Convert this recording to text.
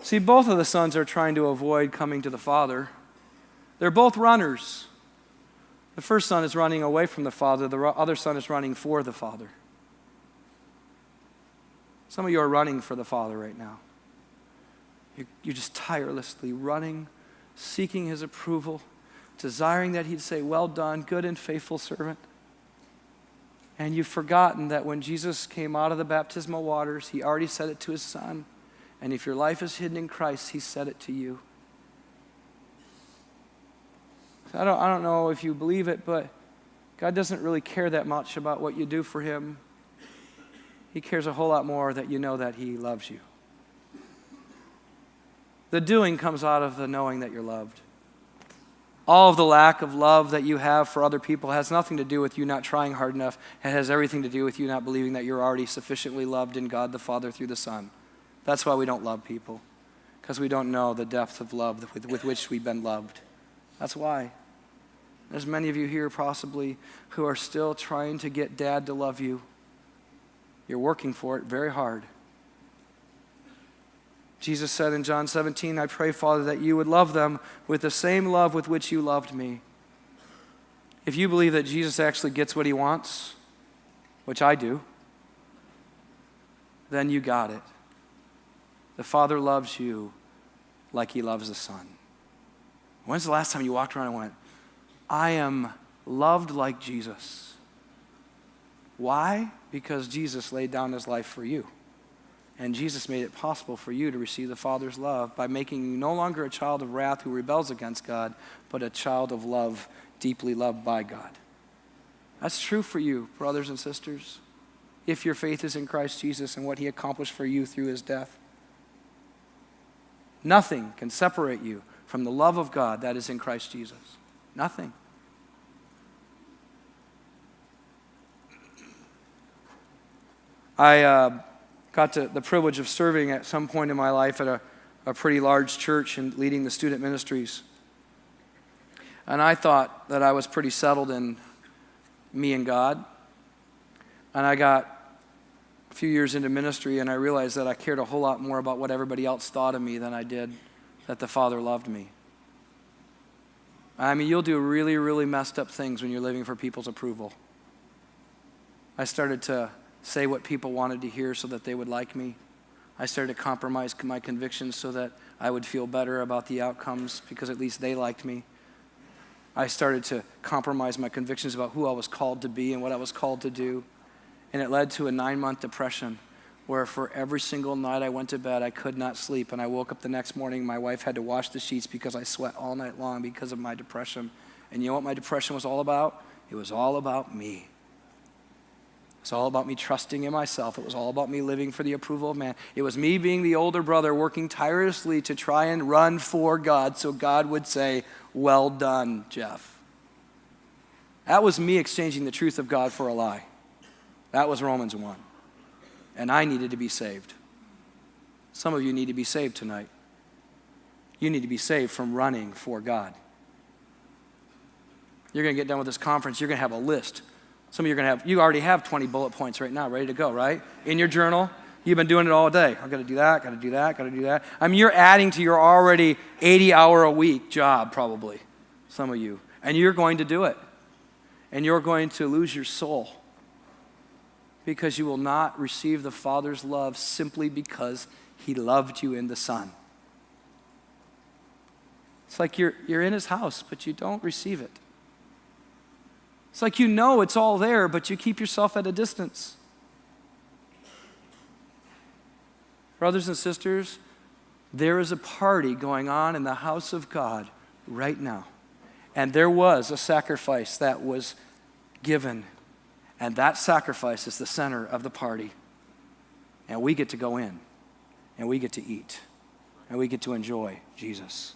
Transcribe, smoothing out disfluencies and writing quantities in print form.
See, both of the sons are trying to avoid coming to the Father. They're both runners. The first son is running away from the Father. The other son is running for the Father. Some of you are running for the Father right now. You're just tirelessly running, seeking his approval, desiring that he'd say, well done, good and faithful servant. And you've forgotten that when Jesus came out of the baptismal waters, he already said it to his son. And if your life is hidden in Christ, he said it to you. I don't know if you believe it, but God doesn't really care that much about what you do for him. He cares a whole lot more that you know that he loves you. The doing comes out of the knowing that you're loved. All of the lack of love that you have for other people has nothing to do with you not trying hard enough. It has everything to do with you not believing that you're already sufficiently loved in God the Father through the Son. That's why we don't love people, because we don't know the depth of love with which we've been loved. That's why. There's many of you here possibly who are still trying to get Dad to love you. You're working for it very hard. Jesus said in John 17, I pray, Father, that you would love them with the same love with which you loved me. If you believe that Jesus actually gets what he wants, which I do, then you got it. The Father loves you like he loves the Son. When's the last time you walked around and went, I am loved like Jesus? Why? Because Jesus laid down his life for you. And Jesus made it possible for you to receive the Father's love by making you no longer a child of wrath who rebels against God, but a child of love, deeply loved by God. That's true for you, brothers and sisters, if your faith is in Christ Jesus and what he accomplished for you through his death. Nothing can separate you from the love of God that is in Christ Jesus. Nothing. I got the privilege of serving at some point in my life at a pretty large church and leading the student ministries. And I thought that I was pretty settled in me and God. And I got a few years into ministry and I realized that I cared a whole lot more about what everybody else thought of me than I did that the Father loved me. I mean, you'll do really, really messed up things when you're living for people's approval. I started to say what people wanted to hear so that they would like me. I started to compromise my convictions so that I would feel better about the outcomes because at least they liked me. I started to compromise my convictions about who I was called to be and what I was called to do. And it led to a 9-month depression where for every single night I went to bed, I could not sleep. And I woke up the next morning, my wife had to wash the sheets because I sweat all night long because of my depression. And you know what my depression was all about? It was all about me. It's all about me trusting in myself. It was all about me living for the approval of man. It was me being the older brother working tirelessly to try and run for God so God would say, well done, Jeff. That was me exchanging the truth of God for a lie. That was Romans 1. And I needed to be saved. Some of you need to be saved tonight. You need to be saved from running for God. You're going to get done with this conference. You're going to have a list. Some of you are going to have, you already have 20 bullet points right now, ready to go, right? In your journal. You've been doing it all day. I've got to do that, got to do that, got to do that. I mean, you're adding to your already 80-hour-a-week job, probably, some of you. And you're going to do it. And you're going to lose your soul because you will not receive the Father's love simply because he loved you in the Son. It's like you're in his house, but you don't receive it. It's like you know it's all there, but you keep yourself at a distance. Brothers and sisters, there is a party going on in the house of God right now. And there was a sacrifice that was given. And that sacrifice is the center of the party. And we get to go in. And we get to eat. And we get to enjoy Jesus.